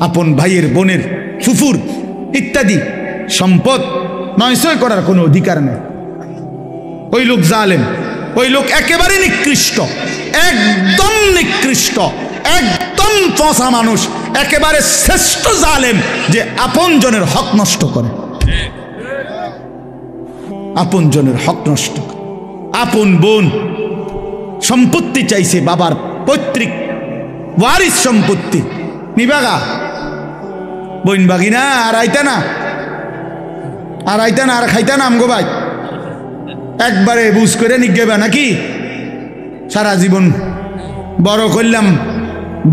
আপন ভাইয়ের বোনের ফুফুর ইত্যাদি সম্পদ নয়ছয় করার কোনো অধিকার নেই। ওই লোক জালেম, ওই লোক একেবারে নিকৃষ্ট, একদম নিকৃষ্ট, একদম পচা মানুষ, একেবারে শ্রেষ্ঠ জালেম যে আপন জনের হক নষ্ট করে, আপন জনের হক নষ্ট করে। আপন বোন সম্পত্তি চাইছে, বাবার পৈতৃক ওয়ারিস সম্পত্তি নিবাগা, বইন বাগিনা আর আইতা না, আর আইতা না, আর খাইতা না আমগো ভাই, একবারে বুঝ করে নিগেবা নাকি? সারা জীবন বড় করলাম,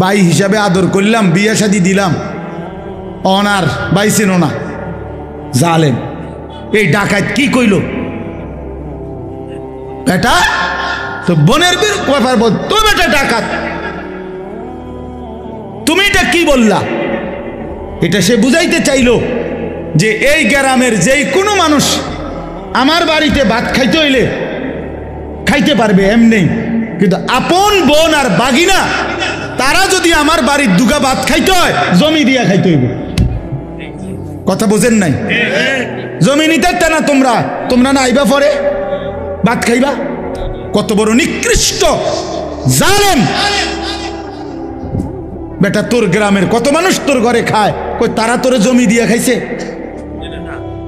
ভাই হিসাবে আদর করলাম, বিয়ে শাদী দিলাম, অনার বাইছেন না। জালেম এই ডাকাত কি কইল? বেটা তো বোনের ব্যাপার বল, তো বেটা ডাকাত, তুমি এটা কি বললা? এটা সে বুঝাইতে চাইল যে এই গ্রামের যেই কোনো মানুষ আমার বাড়িতে ভাত খাইতে হইলে খাইতে পারবে এমনি, কিন্তু আপন বোন আর বাগিনা তারা যদি আমার বাড়ির দুগা ভাত খাইতে হয় জমি দিয়া খাইতে হইবে। কথা বোঝেন নাই? জমি নিতে না তোমরা, তোমরা না আইবা পরে ভাত খাইবা? কত বড় নিকৃষ্ট জালেম বেটা! তোর গ্রামের কত মানুষ তোর ঘরে খায়, কই তারা তোরে জমি দিয়া খাইছে?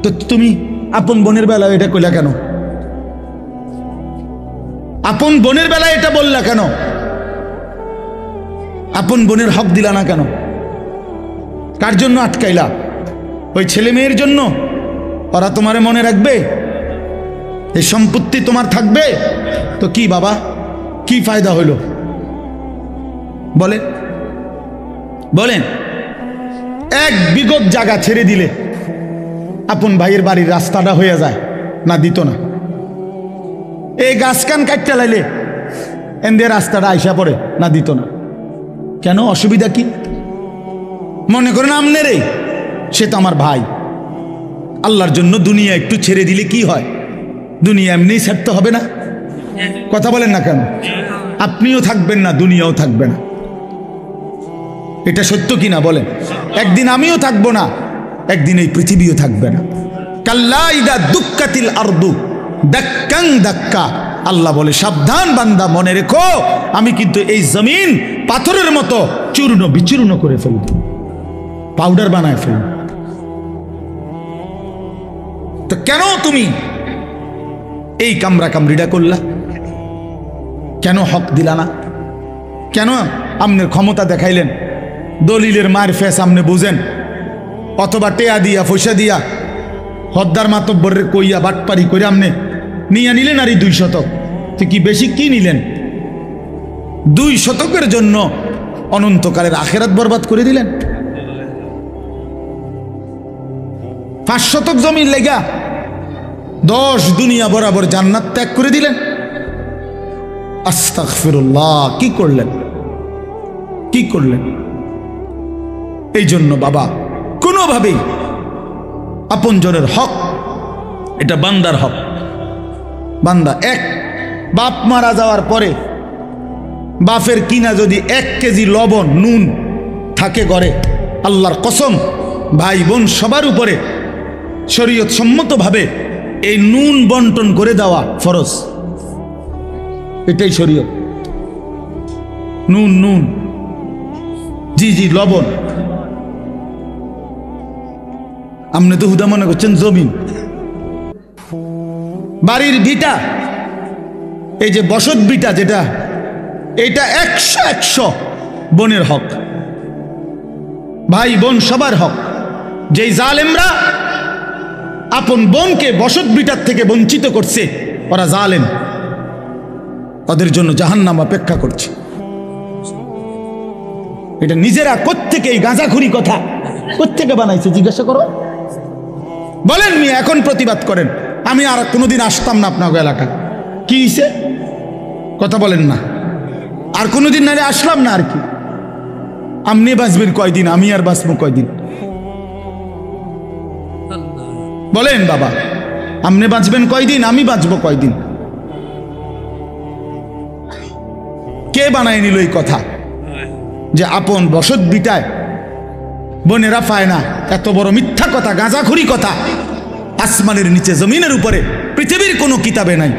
তো তুমি আপন বোনের বেলায় এটা কইলা কেন? আপন বোনের বেলায় এটা বললা কেন? আপন বোনের হক দিলা না কেন? কার জন্য আটকাইলা? ওই ছেলে মেয়ের জন্য? ওরা তোমারে মনে রাখবে? এই সম্পত্তি তোমার থাকবে? তো কি বাবা, কি ফায়দা হইল বলেন? বলেন, এক বিগত জায়গা ছেড়ে দিলে আপন ভাইয়ের বাড়ির রাস্তাটা হয়ে যায় না? দিত না? এই গাছ কান কাটতে লাইলে এনদের রাস্তাটা আইসা পড়ে না? দিত না? কেন? অসুবিধা কি? মনে করেন আমনে রে, সে তো আমার ভাই, আল্লাহর জন্য দুনিয়া একটু ছেড়ে দিলে কি হয়? দুনিয়া এমনি ছাড়তে হবে না? কথা বলেন না কেন? আপনিও থাকবেন না, দুনিয়াও থাকবে না। এটা সত্য কিনা বলেন? একদিন আমিও থাকবো না, একদিন এই পৃথিবীও থাকবে না। কাল্লা ইদা দুক্কাতিল আরদু দাক্কাং দাক্কা, আল্লাহ বলে সাবধান বান্দা, মনে রেখো আমি কিন্তু এই জমিন পাথরের মতো চূর্ণ বিচূর্ণ করে ফেলব, পাউডার বানায় ফেলব। তো কেন তুমি এই কামরা কামড়িটা করলা? কেন হক দিলা না? কেন আমনের ক্ষমতা দেখাইলেন? দলিলের মায়ের ফেস আমনে বুঝেন, অথবা টেয়া দিয়া পয়সা দিয়া হদ্দার মাতব্বরের কইয়া বাটপারি করে আমনে নিয়ে নিলেন আর এই 2 শতক। তো কি বেশি কি নিলেন? 2 শতকের জন্য অনন্তকালের আখেরাত বরবাদ করে দিলেন। 5 শতক জমির লেগা 10 দুনিয়া বরাবর জান্নাত ত্যাগ করে দিলেন। আস্তাগফিরুল্লাহ! কি করলেন? কি করলেন? এই জন্য বাবা, কোনোভাবেই আপনজনের হক, এটা বান্দার হক। বান্দা এক বাপ মারা যাওয়ার পরে বাপের কিনা যদি 1 কেজি লবণ নুন থাকে ঘরে, আল্লাহর কসম ভাই বোন সবার উপরে শরীয়ত সম্মতভাবে এই নুন বন্টন করে দেওয়া ফরজ। এটাই শরীয়ত। নুন নুন জি জি লবণ। আপনি তো হুদা মনে করছেন জমিন, বাড়ির ভিটা, এই যে বসত ভিটা যেটা, এটা 100 বোনের হক, ভাই বোন সবার হক। যেই জালেমরা আপন বোনকে বসত ভিটার থেকে বঞ্চিত করছে, ওরা জালেম, ওদের জন্য জাহান্নাম অপেক্ষা করছে। এটা নিজেরা কোত্থেকে এই গাঁজাখুরি কথা কোত্থেকে বানাইছে জিজ্ঞাসা করো। বলেন মিয়া, এখন প্রতিবাদ করেন। আমি আর কোনোদিন আসতাম না আপনার এলাকা। কি হইছে? কথা বলেন না। আর কোনোদিন নারে আসলাম না। আর কি আপনি বাঁচবেন কয়দিন, আমি আর বাঁচবো কয়দিন? বলেন বাবা, আপনি বাঁচবেন কয়দিন, আমি বাঁচবো কয়দিন? কে বানায় নিল এই কথা যে আপন বসত বিটায় বোনেরা পায় না। এত বড় মিথ্যা কথা, গাঁজাখুরি কথা আসমানের নিচে জমিনের উপরে পৃথিবীর কোনো কিতাবে নাই।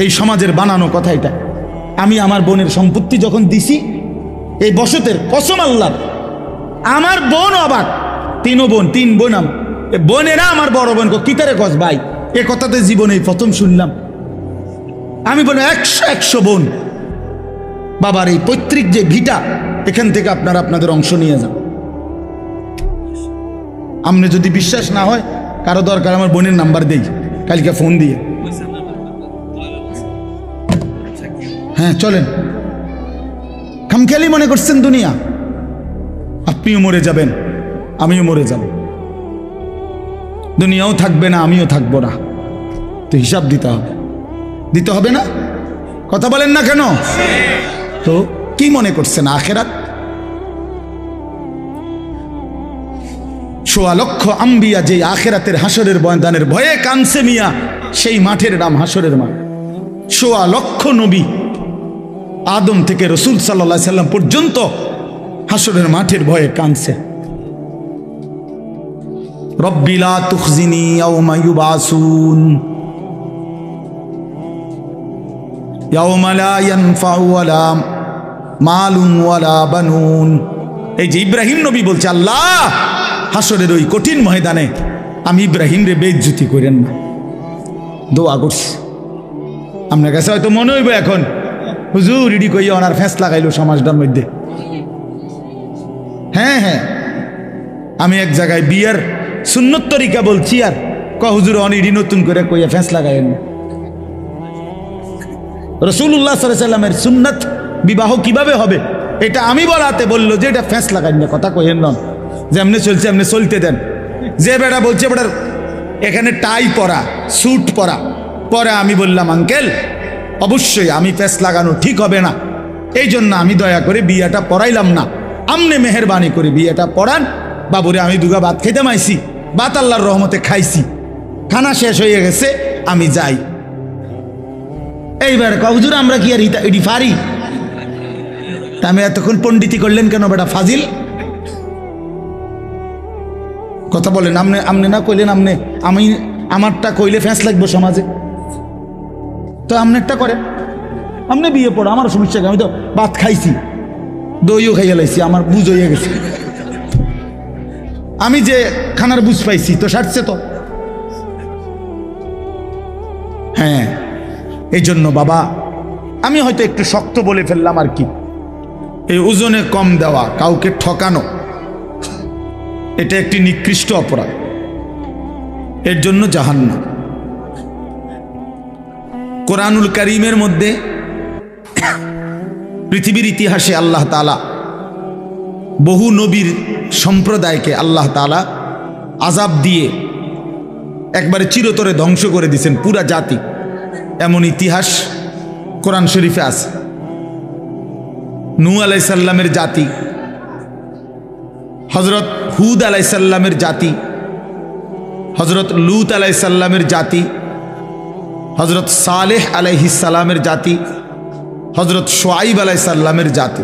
এই সমাজের বানানো কথা এটা। আমি আমার বোনের সম্পত্তি যখন দিছি, এই বসতের কসম আল্লাহ, আমার বোন অবাক। তিন বোন বোনেরা আমার বড় বোন কিতারে কস ভাই, এ কথাতে জীবনে প্রথম শুনলাম। আমি বলি 100 বোন। বাবার এই পৈতৃক যে ভিটা, এখান থেকে আপনারা আপনাদের অংশ নিয়ে যান। আপনি যদি বিশ্বাস না হয়, কারো দরকার আমার বোনের নাম্বার দেই, কালকে ফোন দিয়ে। হ্যাঁ চলেন। খামখেয়ালি মনে করছেন দুনিয়া? আপনিও মরে যাবেন, আমিও মরে যাব, দুনিয়াও থাকবে না, আমিও থাকবো না। তো হিসাব দিতে হবে না? কথা বলেন না কেন? তো কি মনে করছেন আখেরাত? 1.25 লক্ষ আম্বিয়া যে আখেরাতের হাসরের ময়দানের ভয়ে কানছে মিয়া, সেই মাঠের নাম হাসরের মাঠ। 1.25 লক্ষ নবী, আদম থেকে রসুল সাল্লাল্লাহু আলাইহি সাল্লাম পর্যন্ত হাসরের মাঠের ভয়ে কানছে। রব্বি লা তুখজিনি ইয়াওমা ইউবাসুন ইয়াওমা লা ইয়ানফাউ ওয়ালা মালুন ওয়ালা বানুন। এই যে ইব্রাহিম নবী বলছে, আল্লাহ হাসরের ওই কঠিন ময়দানে আমি ইব্রাহিম রে বেইজ্জতি করেন না, দোয়া করছি। আপনার কাছে হয়তো মনে হইব এখন, হুজুর ইডি কইয়া ওনার ফেঁস লাগাইলো সমাজটার মধ্যে। হ্যাঁ, আমি এক জায়গায় বিয়ের সুন্নত তরিকা বলছি, আর হুজুর অনিডি নতুন করে কইয়া ফেঁস লাগাইন না। রাসূলুল্লাহ সাল্লাল্লাহু আলাইহি সাল্লামের সুন্নাত বিবাহ কিভাবে হবে এটা আমি বলাতে বললো যে এটা ফেঁস লাগাইন না, কথা কইেন না, যে এমনি চলছে এমনি চলতে দেন। যে বেটা বলছে বেটার এখানে টাই পরা, স্যুট পরা, পরে আমি বললাম আঙ্কেল অবশ্যই আমি ফেঁস লাগানো ঠিক হবে না, এই জন্য আমি দয়া করে বিয়েটা পড়াইলাম না, আমনে মেহরবানি করে বিয়েটা পড়ান। বাবুরে আমি দুগা ভাত খেতে মাইছি, ভাত আল্লাহর রহমতে খাইছি, খানা শেষ হয়ে গেছে, আমি যাই। এইবার হুজুর আমরা কি আর ইডি ফারি? তা আমি এতক্ষণ পণ্ডিতি করলেন কেন বেটা ফাজিল? কথা বলেন। আমনে না কইলেন, আমি আমারটা কইলে ফ্যাঁস লাগবো সমাজে, তো আমনেরটা করে আমনে বিয়ে পড়ো, আমার সমস্যা, আমি তো ভাত খাইছি, দইও খাইয়া লাইছি, আমার বুঝ হইয়া গেছে, আমি যে খানার বুঝ পাইছি তো সারছে তো। হ্যাঁ, এই জন্য বাবা আমি হয়তো একটু শক্ত বলে ফেললাম আর কি, এই ওজনে কম দেওয়া, কাউকে ঠকানো, এটা একটি নিকৃষ্ট অপরাধ, এর জন্য জাহান্নাম। কোরআনুল কারীমের মধ্যে পৃথিবীর ইতিহাসে আল্লাহ তাআলা বহু নবীর সম্প্রদায়কে আল্লাহ তাআলা আযাব দিয়ে একবারে চিরতরে ধ্বংস করে দিয়েছেন পুরা জাতি, এমন ইতিহাস কোরআন শরীফে আছে। নূহ আলাইহিস সালামের জাতি, হযরত হুদ আলাইহিস সালামের জাতি, হযরত লূত আলাইহিস সালামের জাতি, হযরত সালেহ আলাইহিস সালামের জাতি, হযরত শুআইব আলাইহিস সালামের জাতি,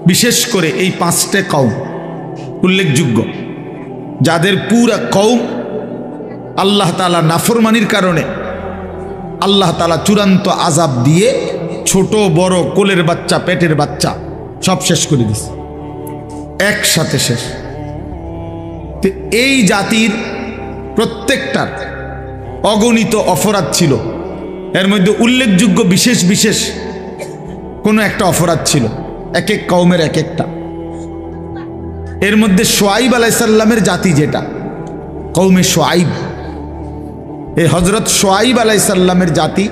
বিশেষ করে এই 5টে কওম উল্লেখযোগ্য, যাদের পুরা কওম আল্লাহ তাআলা নাফরমানির কারণে আল্লাহ তাআলা চূড়ান্ত আযাব দিয়ে ছোট বড় কোলের বাচ্চা পেটের বাচ্চা সব শেষ করে দিয়েছে, একসাথে শেষ। এই জাতির প্রত্যেকটার অগণিত অপরাধ ছিল, এর মধ্যে উল্লেখযোগ্য বিশেষ বিশেষ কোনো একটা অপরাধ ছিল, এক এক কওমের এক একটা। এর মধ্যে শুআইব আলাইহিস সালামের জাতি, যেটা কওমে শুআইব, এই হযরত শুআইব আলাইহিস সালামের জাতি,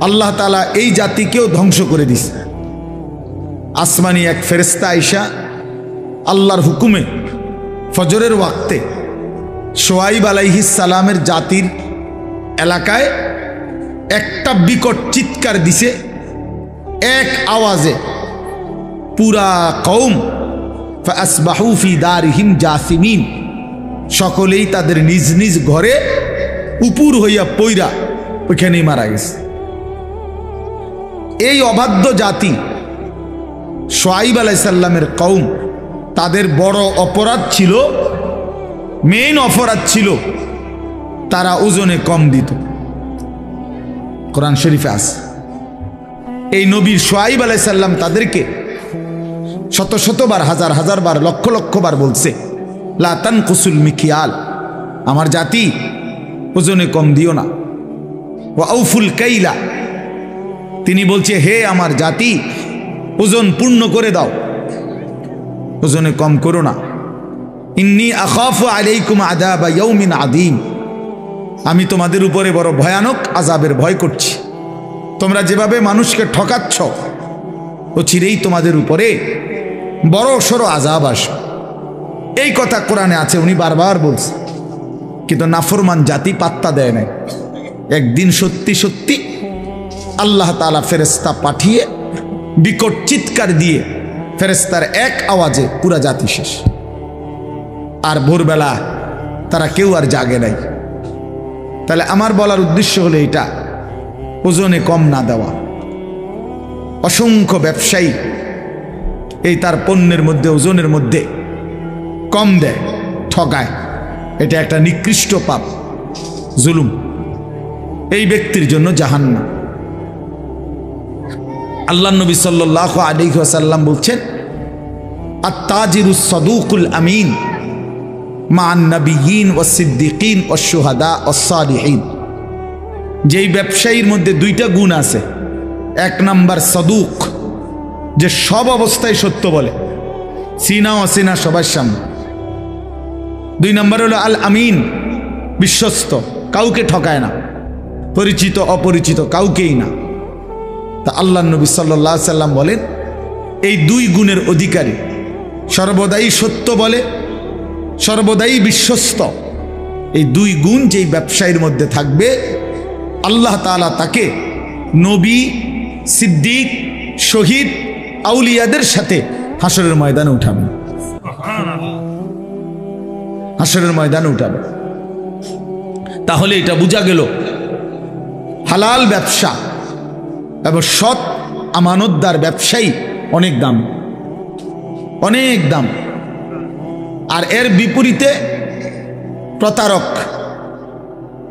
আল্লাহ তাআলা এই জাতিকেও ধ্বংস করে দিয়েছে। আসমানি এক ফেরেশতা আইসা আল্লাহর হুকুমে ফজরের ওয়াক্তে শুআইব আলাইহিস সালামের জাতির এলাকায় একটা বিকট চিৎকার দিছে, এক আওয়াজে পুরা কওম ফাসবাহু ফি দারিহিম জাসিমিন, সকলেই তাদের নিজ নিজ ঘরে উপুর হইয়া পইরা ওইখানেই মারা গেছে। এই অবাধ্য জাতি শুআইব আলাইহিস সালামের কওম তাদের বড় অপরাধ ছিল, মেইন অপরাধ ছিল তারা ওজনে কম দিত। কোরআন শরীফে আছে। এই নবীর শুআয়ব আলাইহিস সালাম তাদেরকে শত শতবার, হাজার হাজার বার, লক্ষ লক্ষ বার বলছে, লা তানকুসুল মিকিয়াল, আমার জাতি ওজনে কম দিও না। ওয়া আউফুল কাইলা, তিনি বলছে হে আমার জাতি, ওজন পূর্ণ করে দাও, ওজনে কম করো না। ইন্নী আখাফু আলাইকুম আযাবা ইয়াউমিন আযীম, আমি তোমাদের উপরে বড় ভয়ানক আযাবের ভয় করছি। তোমরা যেভাবে মানুষকে ঠকাচ্ছ, ও চিরেই তোমাদের উপরে বড় সড় আযাব আসবে। এই কথা কোরআনে আছে, উনি বারবার বলছে, কিন্তু নাফরমান জাতি পাত্তা দেয় না। একদিন সত্যি সত্যি আল্লাহ তাআলা ফেরেশতা পাঠিয়ে বিকট চিৎকার দিয়ে ফেরেশতার এক আওয়াজে পুরা জাতি শেষ। আর ভোরবেলা তারা কেউ আর জাগে নাই। তাহলে আমার বলার উদ্দেশ্য হলো এটা, ওজনে কম না দেওয়া। অসংখ্য ব্যবসায়ী এই তার পণ্যের মধ্যে ওজনের মধ্যে কম দেয়, ঠকায়। এটা একটা নিকৃষ্ট পাপ, জুলুম। এই ব্যক্তির জন্য জাহান্নাম। আল্লাহ নবী সাল্লাল্লাহু আলাইহি ওয়াসাল্লাম বলছেন, আত-তাজিরুস সাদুকুল আমিন মা'আন নাবিয়্যিন ওয়াস সিদ্দিকিন ওয়াস শুহাদা ওয়াস সালিহিন। যেই ব্যবসায়ীর মধ্যে দুইটা গুণ আছে, এক নাম্বার সাদুক, যে সব অবস্থায় সত্য বলে, সিনা অসিনা সবার সামনে। দুই নাম্বার হলো আল আমিন, বিশ্বস্ত, কাউকে ঠকায় না, পরিচিত অপরিচিত কাউকেই না। তা আল্লাহ নবী সাল্লাল্লাহু আলাইহি সাল্লাম বলেন, এই দুই গুণের অধিকারী, সর্বদাই সত্য বলে, সর্বদাই বিশ্বস্ত, এই দুই গুণ যেই ব্যবসায়ীর মধ্যে থাকবে, আল্লাহ তাআলা তাকে নবী, সিদ্দিক, শহীদ, আউলিয়াদের সাথে হাসরের ময়দানে উঠাবে। হাসরের ময়দানে উঠাবে। তাহলে এটা বোঝা গেল, হালাল ব্যবসা এবং সৎ আমানতদার ব্যবসায়ী অনেক দাম, অনেক দাম। আর এর বিপরীতে প্রতারক,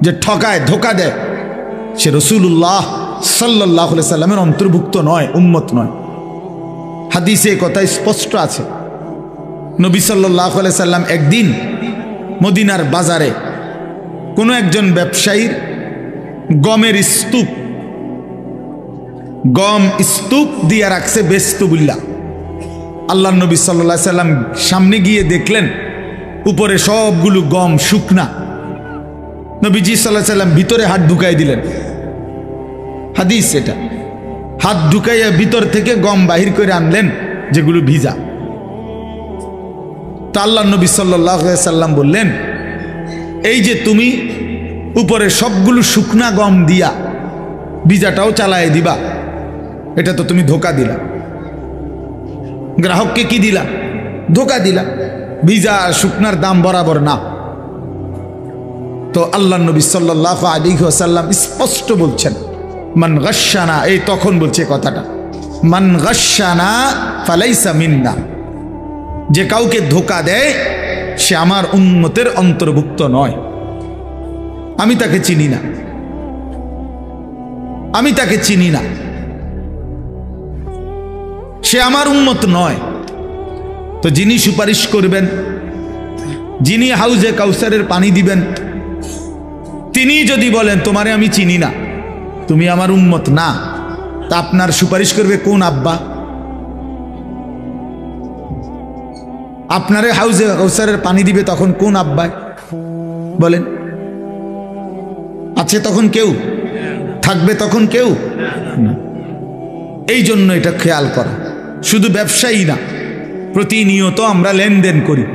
যে ঠকায়, ধোকা দেয়, সে রাসূলুল্লাহ সাল্লাল্লাহু আলাইহি সাল্লামের অন্তর্ভুক্ত নয়, উম্মত নয়। হাদিসে কথা স্পষ্ট আছে। নবী সাল্লাল্লাহু আলাইহি সাল্লাম একদিন মদিনার বাজারে কোনো একজন ব্যবসায়ীর গমের স্তূপ, গম স্তূপ দিয়ে রাখছে বেচতুবিল্লাহ। আল্লাহ নবী সাল্লাল্লাহু আলাইহি সাল্লাম সামনে গিয়ে দেখলেন উপরে সবগুলো গম শুকনা। নবীজি সাল্লাল্লাহু আলাইহি সাল্লাম ভিতরে হাত ঢুকাই দিলেন। হাদিস এটা। হাত ঢুকাইয়া ভিতর থেকে গম বাহির করে আনলেন যেগুলো ভিজা। তো আল্লাহ নবী সাল্লাল্লাহু আলাইহি সাল্লাম বললেন, এই যে তুমি উপরে সবগুলো শুকনা গম দিয়া ভিজাটাও চালায় দিবা, এটা তো তুমি ধোকা দিলা। গ্রাহককে কি দিলা? ধোকা দিলা। ভিজা আর শুকনার দাম বরাবর না। তো আল্লাহ নবী সাল্লাল্লাহু আলাইহি ওয়াসাল্লাম স্পষ্ট বলছেন, মান গাশশানা, এই তখন বলছে কথাটা, মান গাশশানা ফালাইসা মিন্না, যে কাউকে ধোকা দেয় সে আমার উম্মতের অন্তর্ভুক্ত নয়। আমি তাকে চিনি না, আমি তাকে চিনি না, সে আমার উম্মত নয়। তো যিনি সুপারিশ করবেন, যিনি হাউজে কাউসারের পানি দিবেন, তিনি যদি বলেন তোমারে আমি চিনি না, তুমি আমার উম্মত না, তা আপনার সুপারিশ করবে কোন আব্বা? আপনারে হাউজে কাউসারের পানি দিবে তখন কোন আব্বায় বলেন? আছে তখন কেউ? থাকবে তখন কেউ? এই জন্য এটা খেয়াল করা। শুধু ব্যবসায়ী না, প্রতিনিয়ত আমরা লেনদেন করি।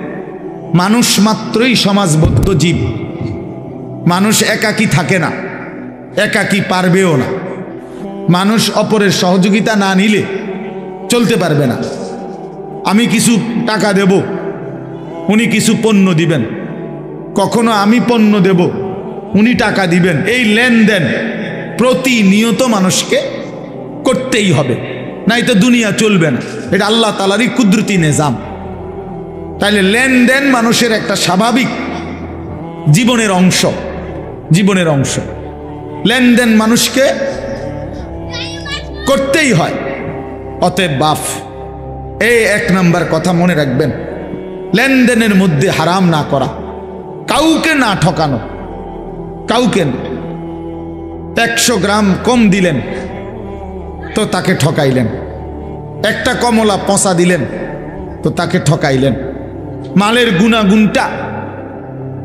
মানুষ মাত্রই সমাজবদ্ধ জীব। মানুষ একাকী থাকে না, একাকী পারবেও না। মানুষ অপরের সহযোগিতা না নিলে চলতে পারবে না। আমি কিছু টাকা দেব, উনি কিছু পণ্য দিবেন, কখনো আমি পণ্য দেব, উনি টাকা দিবেন। এই লেনদেন প্রতিনিয়ত মানুষকে করতেই হবে, নাই তো দুনিয়া চলবে না। এটা আল্লাহ তাআলারই কুদরতি নিজাম। তাইলে লেনদেন মানুষের একটা স্বাভাবিক জীবনের অংশ, জীবনের অংশ। লেনদেন মানুষকে করতেই হয়। অতএব বাপ, এই 1 নাম্বার কথা মনে রাখবেন, লেনদেনের মধ্যে হারাম না করা, কাউকে না ঠকানো, কাউকে। 100 গ্রাম কম দিলেন তো তাকে ঠকাইলেন, একটা কমলা পচা দিলেন তো তাকে ঠকাইলেন। মালের গুণাগুণটা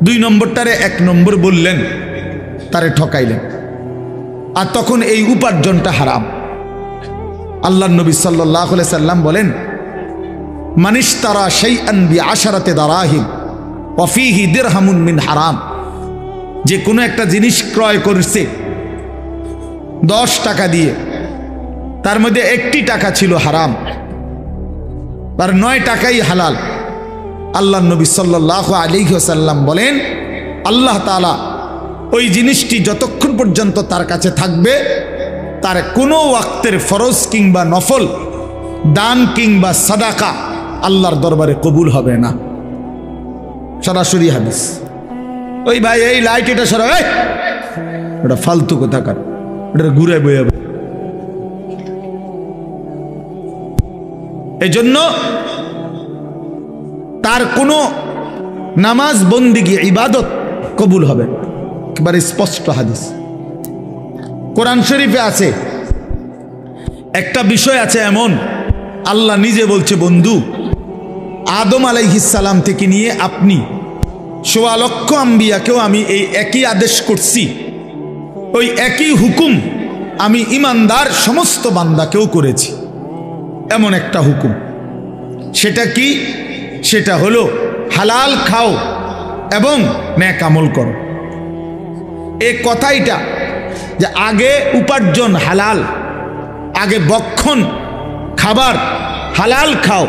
2 নম্বরটারে 1 নম্বর বললেন, তারে ঠকাইলেন। আর তখন এই উপার্জনটা হারাম। আল্লাহর নবী সাল্লাল্লাহু আলাইহি সাল্লাম বলেন, মানিশতারা শাইআন বিআশারাতি দারাহিম ওয়া ফীহি দিরহামুন মিন হারাম। যে কোনো একটা জিনিস ক্রয় করছে 10 টাকা দিয়ে, তার মধ্যে 1টি টাকা ছিল হারাম, আর 9 টাকাই হালাল। আল্লাহর নবী সাল্লাল্লাহু আলাইহি ওয়াসাল্লাম বলেন, আল্লাহ তাআলা ওই জিনিসটি যতক্ষণ পর্যন্ত তার কাছে থাকবে, তার কোনো ওয়াক্তের ফরজ কিংবা নফল, দান কিংবা সাদাকা আল্লাহর দরবারে কবুল হবে না। সরাসরি হাদিস। ওই ভাই এই লাইট এটা সরা, এটা ফালতু কোথাকার, এটা ঘুরে বয়ে যাবে। এই জন্য তার কোনো নামাজ, বন্দিগি, ইবাদত কবুল হবে। একেবারে স্পষ্ট হাদিস। কোরআন শরীফে আছে, একটা বিষয় আছে এমন, আল্লাহ নিজে বলছে, বন্ধু আদম আলাইহিস সালাম থেকে নিয়ে আপনি ১৬ লক্ষ আম্বিয়াকেও আমি এই একই আদেশ করছি, ওই একই হুকুম আমি ইমানদার সমস্ত বান্দাকেও করেছি। এমন একটা হুকুম, সেটা কি? সেটা হলো হালাল খাও এবং নেক আমল করো। এই কথাইটা যে আগে উপার্জন হালাল, আগে বক্ষণ খাবার হালাল খাও,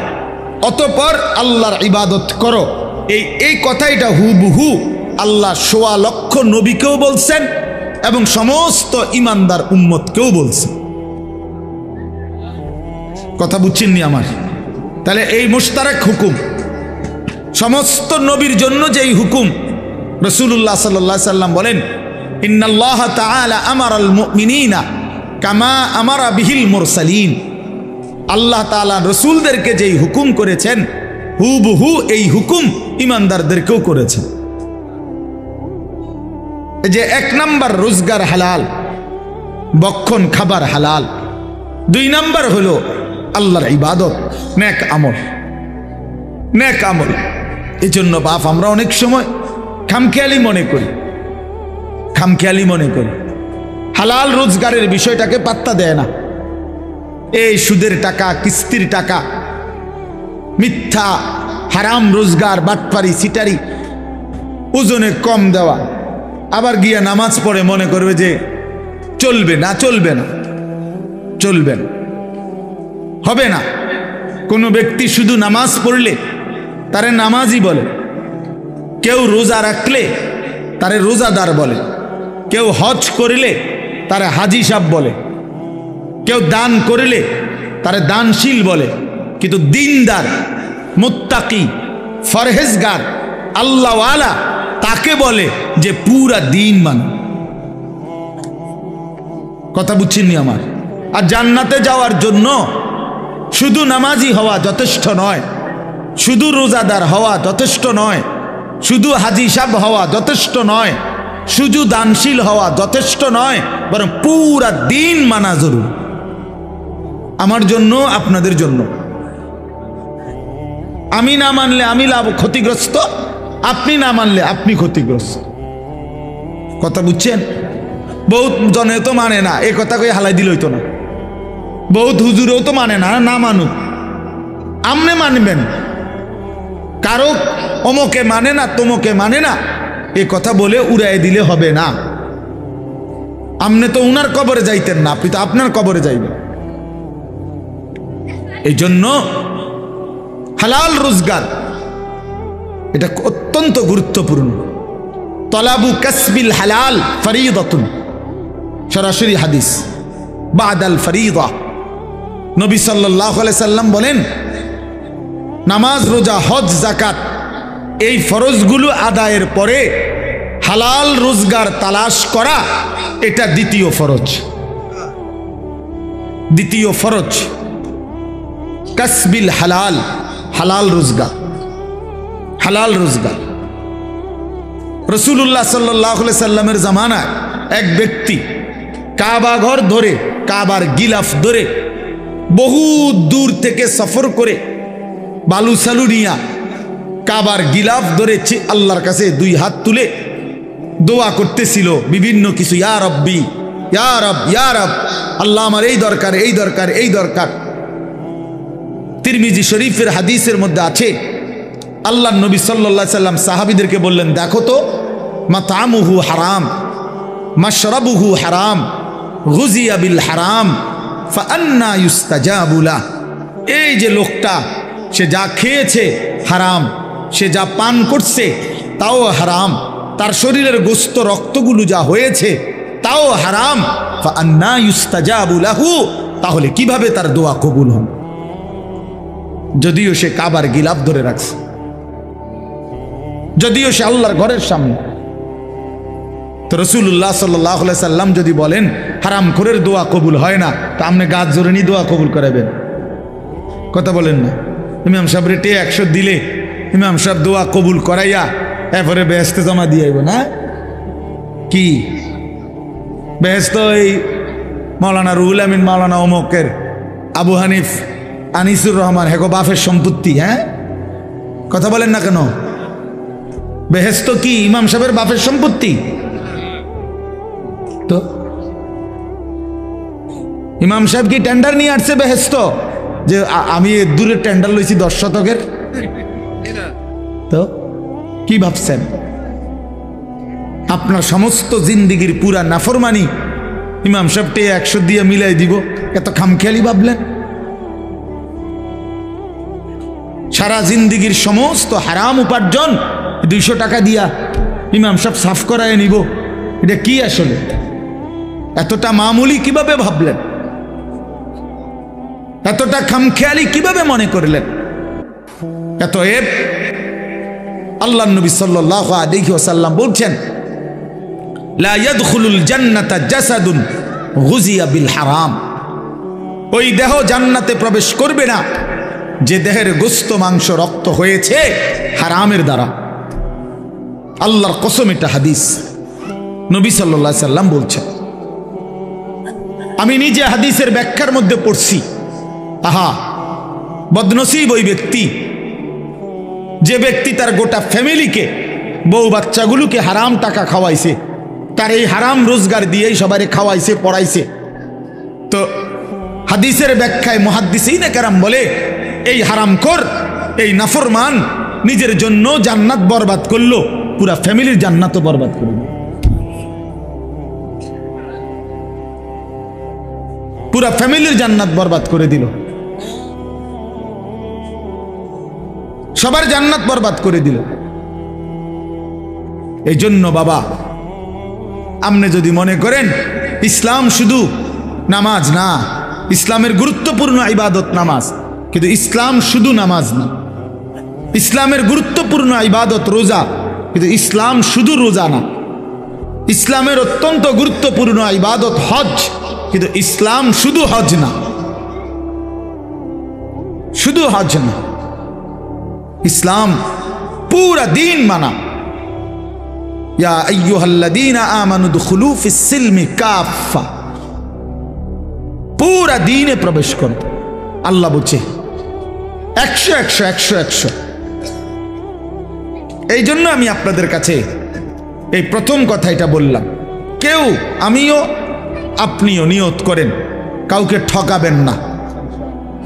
অতঃপর আল্লাহর ইবাদত করো, এই কথাইটা হুবহু আল্লাহ ১৬ লক্ষ নবীকেও বলছেন এবং সমস্ত ইমানদার উম্মতকেও বলছেন। কথা বুঝছেননি আমার? তাহলে এই মুশতারাক হুকুম সমস্ত নবীর জন্য যেই হুকুম, রাসূলুল্লাহ সাল্লাল্লাহু আলাইহি সাল্লাম বলেন, ইন্নাল্লাহ তাআলা আমারাল মুমিনিনা কামা আমারা বিহিল মুরসালিন। আল্লাহ তাআলা রাসূলদেরকে যেই হুকুম করেছেন, হুবহু এই হুকুম ইমানদারদেরকেও করেছেন। এই যে 1 নাম্বার রোজগার হালাল, বক্ষণ খাবার হালাল। 2 নাম্বার হলো আল্লাহর ইবাদত, নেক আমল, নেক আমল। এই জন্য বাপ আমরা অনেক সময় খামখেয়ালি মনে করি, খামখেয়ালি মনে করি, হালাল রোজগারের বিষয়টাকে পাত্তা দেয় না। এই সুদের টাকা, কিস্তির টাকা, মিথ্যা হারাম রোজগার, বাটপারি, সিটারি, ওজনে কম দেওয়া, আবার গিয়া নামাজ পড়ে মনে করবে যে চলবে না, চলবে না, চলবে না, হবে না। কোনো ব্যক্তি শুধু নামাজ পড়লে তারে নামাজি বলে, কেউ রোজা রাখলে তারে রোজাদার বলে, কেউ হজ করিলে তারে হাজি সাহেব বলে, কেউ দান করিলে তারে দানশীল বলে। কিন্তু দিনদার, মুত্তাকি, ফরহেজগার, আল্লাহওয়ালা তাকে বলে যে পুরা দিন মানে। কথা বুঝছেননি আমার? আর জান্নাতে যাওয়ার জন্য শুধু নামাজি হওয়া যথেষ্ট নয়, শুধু রোজাদার হওয়া যথেষ্ট নয়, শুধু হাজি সাহেব হওয়া যথেষ্ট নয়, শুধু দানশীল হওয়া যথেষ্ট নয়, বরং পুরা দিন মানা জরুরি। আমার জন্য, আপনাদের জন্য। আমি না মানলে আমি ক্ষতিগ্রস্ত, আপনি না মানলে আপনি ক্ষতিগ্রস্ত। কথা বুঝছেন? বহুত জনে তো মানে না, এ কথা কই হালাই দিল হইতো না। বহুত হুজুরেও তো মানে না, না মানুক, আমনে মানবেন। কারো অমকে মানে না, তোমকে মানে না, এ কথা বলে উড়াই দিলে হবে না। আমনে তো উনার কবরে যাইতেন না, আপনি তো আপনার কবরে যাইবেন। এই জন্য হালাল রোজগার এটা অত্যন্ত গুরুত্বপূর্ণ। তলাবু কাসবিল হালাল ফরিদাতুন, সরাসরি হাদিস, বাদাল ফরিদা। নবী সাল্লাল্লাহু আলাইহি সাল্লাম বলেন, নামাজ, রোজা, হজ, জাকাত এই ফরজগুলো আদায়ের পরে হালাল রোজগার তালাশ করা, এটা দ্বিতীয় ফরজ। দ্বিতীয় ফরজ কাসবিল হালাল, হালাল রোজগার, হালাল রোজগার। রাসূলুল্লাহ সাল্লাল্লাহু আলাইহি সাল্লামের জামানায় এক ব্যক্তি কাবা ঘর ধরে, কাবার গিলাফ ধরে বহু দূর থেকে সফর করে বালু সালু নিয়া কাবার গিলাফ ধরে আল্লাহর কাছে দুই হাত তুলে দোয়া করতেছিল বিভিন্ন কিছু, ইয়া রব্বি, ইয়া রব, ইয়া রব, আল্লাহ আমার এই দরকার, এই দরকার, এই দরকার। তিরমিজি শরীফের হাদিসের মধ্যে আছে, আল্লাহ নবী সাল্লাল্লাহু আলাইহি সাল্লাম সাহাবীদেরকে বললেন, দেখো তো, মাতামুহু হারাম, মাশরাবুহু হারাম, গুজিয়া বিল হারাম, ফাআন্না ইউস্তাজাবু লাহ। এই যে লোকটা, সে যা খেয়েছে হারাম, সে যা পান করছে তাও হারাম, তার শরীরের গোস্ত রক্তগুলো যা হয়েছে তাও হারাম, ফাআন্না ইউস্তাজাবু লাহু, তাহলে কিভাবে তার দোয়া কবুল হবে? যদিও সে কাবার গিলাফ ধরে রাখছে, যদিও সে আল্লাহর ঘরের সামনে। তো রাসূলুল্লাহ সাল্লাল্লাহু আলাইহি সাল্লাম যদি বলেন হারাম খোরের দোয়া কবুল হয় না, তা আপনি গাছ জোরে নি দোয়া কবুল করাবেন? কথা বলেন না। ইমাম সাহেব রেটে 100 দিলে ইমাম সাহেব দোয়া কবুল করাইয়া এরপরে বেহেশতে জমা দিয়ে আইব না? কি বেহেশত এই মাওলানা রুহুল আমিন, মাওলানা অমকের, আবু হানিফ, আনিসুর রহমান, হেগো বাফের সম্পত্তি? হ্যাঁ, কথা বলেন না কেন? বেহেশত কি ইমাম সাহেবের বাপের সম্পত্তি? তো ইমাম সাহেব কি টেন্ডার নিয়ে আসছে বেহেশত, যে আমি দূরে টেন্ডার লইছি 10 শতকের? তো কি ভাবছেন? আপনার সমস্ত জিন্দিগির পুরা নাফরমানি ইমাম সাহেবকে 100 দিয়ে মিলাই দিব, এত খামখেয়ালি ভাবলেন? সারা জিন্দিগির সমস্ত হারাম উপার্জন 200 টাকা দিয়া ইমাম সাহেব সাফ করায় নিব, এটা কি আসলে? এতটা মামুলি কিভাবে ভাবলেন? এতটা খামখেয়ালি কিভাবে মনে করলেন? এত এব আল্লাহ নবী সাল্লাল্লাহু আলাইহি ওয়াসাল্লাম বলছেন, লা ইয়াদখুলুল জান্নাতা জাসাদুন গুজিয়া বিল হারাম। ওই দেহ জান্নাতে প্রবেশ করবে না যে দেহের গোস্ত মাংস রক্ত হয়েছে হারামের দ্বারা। আল্লাহর কসম, এটা হাদিস, নবী সাল্লাল্লাহু আলাইহি সাল্লাম বলছেন। আমি নিজে হাদিসের ব্যাখ্যার মধ্যে পড়ছি, আহা বদনসিব ওই ব্যক্তি, যে ব্যক্তি তার গোটা ফ্যামিলিকে, বউ বাচ্চাগুলোকে হারাম টাকা খাওয়াইছে, তার এই হারাম রোজগার দিয়েই সবাই খাওয়াইছে, পড়াইছে। তো হাদিসের ব্যাখ্যায় মুহাদ্দিসিনে কেরাম বলে, এই হারামখোর, এই নাফরমান নিজের জন্য জান্নাত বরবাদ করলো, পুরা ফ্যামিলির জান্নাতও বরবাদ করলো। পুরা ফ্যামিলির জান্নাত বরবাদ করে দিল, সবার জান্নাত বরবাদ করে দিল। এই জন্য বাবা, আপনি যদি মনে করেন ইসলাম শুধু নামাজ না, ইসলামের গুরুত্বপূর্ণ ইবাদত নামাজ, কিন্তু ইসলাম শুধু নামাজ না। ইসলামের গুরুত্বপূর্ণ ইবাদত রোজা, কিন্তু ইসলাম শুধু রোজা না। ইসলামের অত্যন্ত গুরুত্বপূর্ণ ইবাদত হজ, কিন্তু ইসলাম শুধু হজ না, শুধু হজ না। ইসলাম পুরা দিন মানা। ইয়া আইয়ুহাল্লাযীনা আমানু দুখুলু ফিস সিলমি কাফা, পুরা দিনে প্রবেশ করো। আল্লাহ বলছে 100 100 100 100। এই জন্য আমি আপনাদের কাছে এই প্রথম কথা এটা বললাম, কেউ, আমিও আপনিও নিয়ত করেন কাউকে ঠকাবেন না,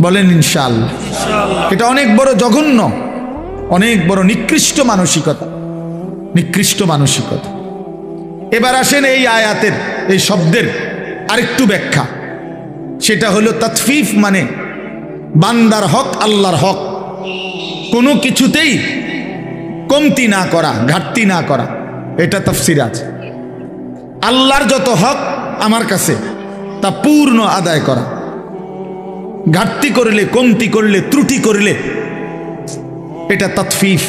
বলেন ইনশাআল্লাহ। এটা অনেক বড় জঘন্য, অনেক বড় নিকৃষ্ট মানসিকতা, নিকৃষ্ট মানসিকতা। এবার আসেন এই আয়াতের এই শব্দের আরেকটু ব্যাখ্যা, সেটা হলো তাতফিফ, মানে বান্দার হক, আল্লাহর হক কোনো কিছুতেই কমতি না করা, ঘাটতি না করা, এটা তাফসীর আছে। আল্লাহর যত হক আমার কাছে তা পূর্ণ আদায় করা, ঘাটতি করলে, কমতি করলে, ত্রুটি করলে এটা তাতফিফ,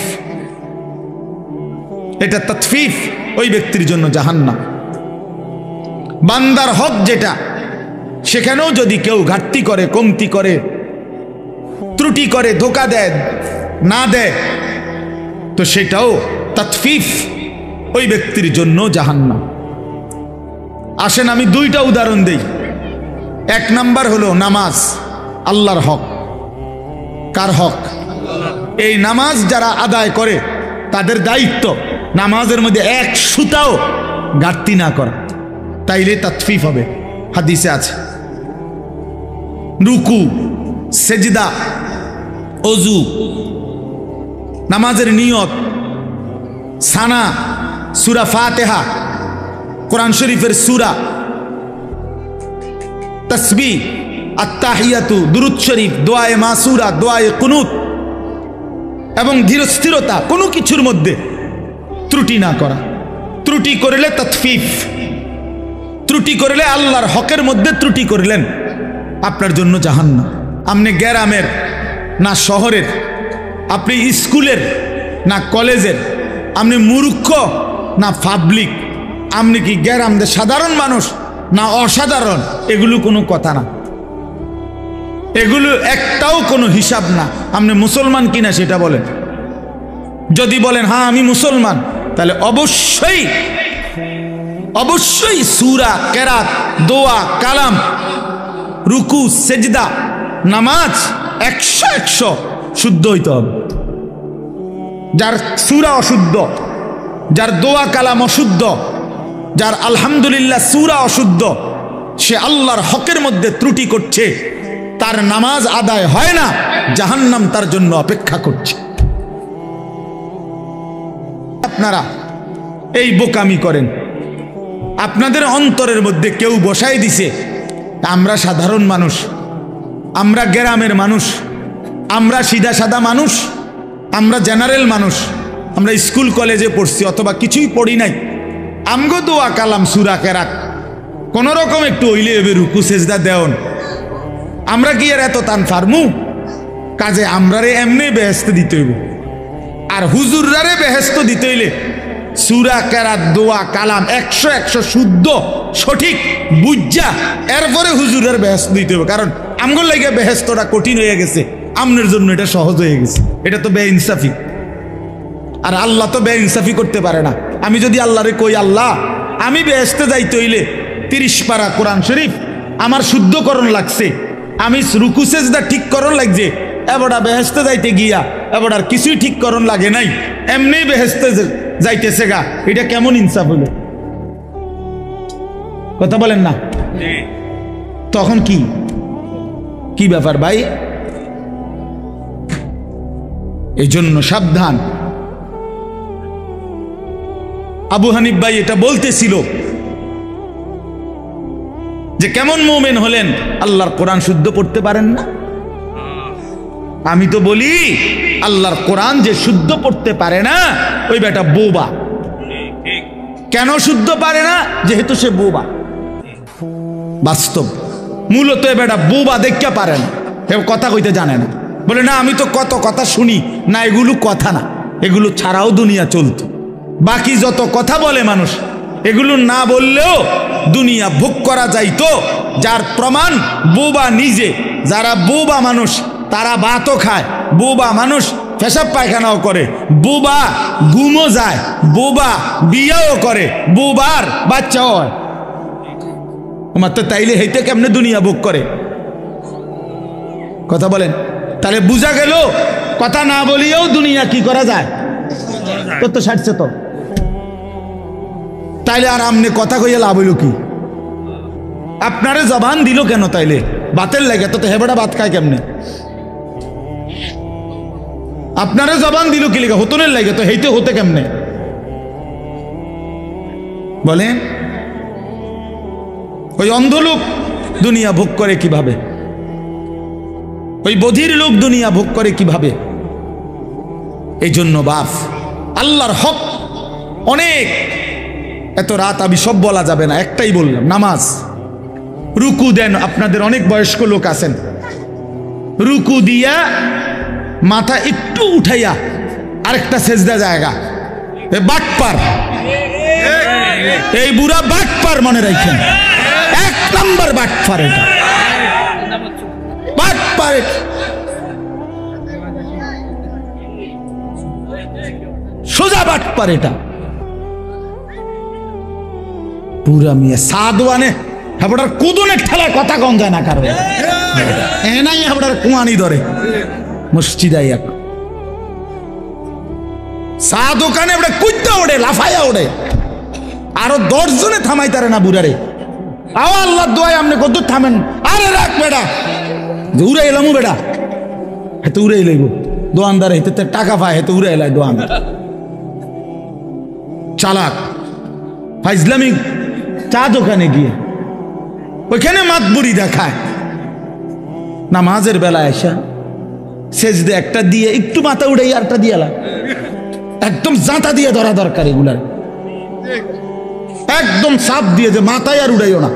এটা তাতফিফ, ওই ব্যক্তির জন্য জাহান্নাম। বান্দার হক যেটা, সেখানেও যদি কেউ ঘাটতি করে, কমতি করে, ত্রুটি করে, ধোকা দেয়, না দেয়, তো সেটাও তাতফিফ, ওই ব্যক্তির জন্য জাহান্নাম। আসেন আমি দুইটা উদাহরণ দেই। এক নাম্বার হলো নামাজ, আল্লাহর হক। কার হক? এই নামাজ যারা আদায় করে তাদের দায়িত্ব নামাজের মধ্যে এক সুতাও ঘাটতি না করা, তাইলে তাতফিফ হবে। হাদিসে আছে রুকু, সেজদা, ওযু, নামাজের নিয়ত, সানা, সূরা ফাতিহা, কোরআন শরীফের সূরা, তাসবিহ, আত্তাহিয়াতু, দুরূদ শরীফ, দোয়ায়ে মাসুরা, দোয়ায়ে কুনুত এবং ধীরস্থিরতা, কোনো কিছুর মধ্যে ত্রুটি না করা। ত্রুটি করলে তাতফিফ, ত্রুটি করলে আল্লাহর হকের মধ্যে ত্রুটি করলেন, আপনার জন্য জাহান্নাম। আপনি গ্রামের না শহরের, আপনি স্কুলের না কলেজের, আপনি মূর্খ না পাবলিক, আপনি কি গ্রামের সাধারণ মানুষ না অসাধারণ, এগুলো কোনো কথা না, এগুলো একটাও কোনো হিসাব না। আপনি মুসলমান কিনা সেটা বলেন। যদি বলেন হ্যাঁ আমি মুসলমান, তাহলে অবশ্যই অবশ্যই সূরা, কেরাত, দোয়া, কালাম, রুকু, সেজদা, নামাজ 100 শুদ্ধ হইতে হবে। যার সূরা অশুদ্ধ, যার দোয়া কালাম অশুদ্ধ, যার আলহামদুলিল্লাহ সূরা অশুদ্ধ, সে আল্লাহর হকের মধ্যে ত্রুটি করছে, তার নামাজ আদায় হয় না, জাহান্নাম তার জন্য অপেক্ষা করছে। আপনারা এই বোকামি করেন, আপনাদের অন্তরের মধ্যে কেউ বসাই দিছে আমরা সাধারণ মানুষ, আমরা গ্রামের মানুষ, আমরা সিধা সাদা মানুষ, আমরা জেনারেল মানুষ, আমরা স্কুল কলেজে পড়ছি অথবা কিছুই পড়ি নাই, আমগো দোয়া কালাম সূরা কেরাত কোন রকম একটু হইলে এবে রুকু সেজদা দেওন, আমরা কি আর এত টান ফারমু? কাজে আমরারে এমনি বেহেস্ত দিতে হইব, আর হুজুররারে বেহেস্ত দিতে হইলে সূরা কেরাত, দোয়া কালাম 100 শুদ্ধ সঠিক বুঝা এরপরে হুজুরের বেহেস্ত দিতে হবে। কারণ আমগোর লাগে বেহেস্তটা কঠিন হয়ে গেছে, আমনের জন্য এটা সহজ হয়ে গেছে। এটা তো বেইনসাফি, আর আল্লাহ তো বেইনসাফি করতে পারে না। আমি যদি আল্লাহরে কই আল্লাহ আমি বেহেস্তে যাইতে হইলে 30 পারা কোরআন শরীফ আমার শুদ্ধকরণ লাগছে, আমি রুকু সেজদা ঠিক করণ লাগছে, এবারটা বেহেস্তে যাইতে গিয়া এবারটার কিছুই ঠিক করণ লাগে নাই, এমনি বেহেস্তে যাইতেছে গা, এটা কেমন ইনসাফ হলো? কথা বলেন না? তখন কি ব্যাপার ভাই? এই জন্য সাবধান। আবু হানিফ ভাই এটা বলতেছিল যে কেমন মুমিন হলেন, আল্লাহর কোরআন শুদ্ধ পড়তে পারেন না। আমি তো বলি আল্লাহর কোরআন যে শুদ্ধ পড়তে পারে না ওই বেটা বোবা। কেন শুদ্ধ পারে না? যেহেতু সে বোবা। বাস্তব মূলত এ বেটা বোবা দেখা পারে না, কথা কইতে জানে না। বলে না আমি তো কত কথা শুনি না, এগুলো কথা না, এগুলো ছাড়াও দুনিয়া চলতো। বাকি যত কথা বলে মানুষ, এগুলো না বললেও দুনিয়া ভোগ করা যাইতো। যার প্রমাণ বোবা নিজে। যারা বোবা মানুষ তারা ভাতও খায়, বোবা মানুষ পেশাব পায়খানাও করে, বোবা ঘুমও যায়, বোবা বিয়াও করে, বোবার বাচ্চাও হয়। মাত্র তাইলে হেইতে কেমনে দুনিয়া ভোগ করে? কথা বলেন। তাহলে বুঝা গেল কথা না বলিয়েও দুনিয়া কি করা যায়, তো সারছে তো। তাইলে আর আমনে কথা কইয়া লাভ হইল কি? আপনারে জবান দিল কেন? তাইলে বাতের লাগে তো হেবেটা ভাত খায় কেমনে? আপনারে জবান দিল কি লেগে? হতনের লাগে তো হেইতে হতে কেমনে বলেন? ওই অন্ধ লোক দুনিয়া ভোগ করে কিভাবে? ওই বধির লোক দুনিয়া ভোগ করে কিভাবে? এই জন্য বাপ আল্লাহর হক অনেক, এত রাত আমি সব বলা যাবে না, একটাই বললাম নামাজ। রুকু দেন, আপনাদের অনেক বয়স্ক লোক আছেন, রুকু দিয়া মাথা একটু উঠাইয়া আরেকটা সেজদা জায়গা। এ বাটপার, এই বুড়া বাটপার, মনে রাখেন, 1 নম্বর বাটপার এটা, বাটপার। সোজা বাটপার এটা, পুরা মিয়া সাদওয়ানে হাবড়ার কুদুনে ঠেলা কথা কম যায় না কারো, এ নাই হাবড়ার কুমানি ধরে মসজিদ আইয়া চা দোকানে ওটা কুইতা ওড়ে, লাফাইয়া ওড়ে, আরো 10 জনে থামাইতারে না বুড়ারে। আও আল্লাহ দোয়াই আপনি কত থামেন, আরে রাখ বেড়া, যে উড়ে এলামু বেড়া, হেতে উড়ে এলাইব দোয়ানদার, হেতে টাকা পায়, হেতে উড়ে এলাই দোয়ানদার। চালাক ফাইজলামি চা দোকানে গিয়ে ওইখানে মাতবুরি দেখায়, নামাজের বেলায় আসা সেজদে একটা দিয়ে একটু মাথা উড়াই আরটা দিয়ে একদম জাঁতা দিয়ে ধরা দরকার, এগুলার একদম চাপ দিয়ে যে মাথায় আর উড়াইও না,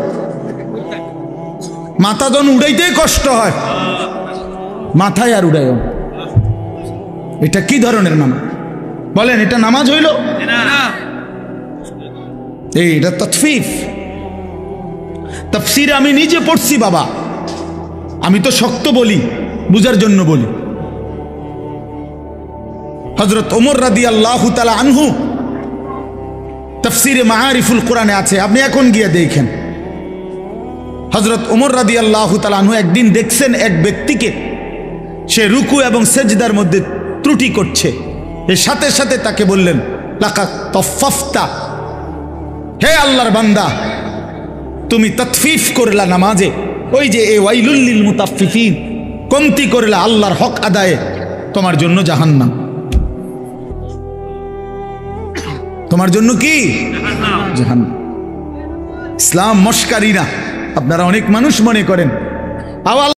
মাথা যখন উড়াইতেই কষ্ট হয়, মাথায় আর উড়াইও না। এটা কি ধরনের নামাজ বলেন? এটা নামাজ হইল? এটা তফসির। তাফসীর আমি নিজে পড়ছি বাবা, আমি তো শক্ত বলি, বুঝার জন্য বলি। হযরত ওমর রাদিয়াল্লাহু তাআলা আনহু তাফসীরে মাআরিফুল কোরআনে আছে, আপনি এখন গিয়ে দেখেন। হযরত ওমর রাদিয়াল্লাহু তাআলা আনহু একদিন দেখছেন এক ব্যক্তিকে, সে রুকু এবং সেজদার মধ্যে ত্রুটি করছে, এর সাথে সাথে তাকে বললেন, লাকাত তাফাফতা, হে আল্লাহর বান্দা, তুমি তাতফিফ করলা নামাজে, ওই যে এ ওয়াইলুল লিল মুতাফফিফিন, কমতি করলা আল্লাহর হক আদায়ে, তোমার জন্য জাহান্নাম। তোমার জন্য কি? জাহান্নাম। ইসলাম মস্কারি না, আপনারা অনেক মানুষ মনে করেন।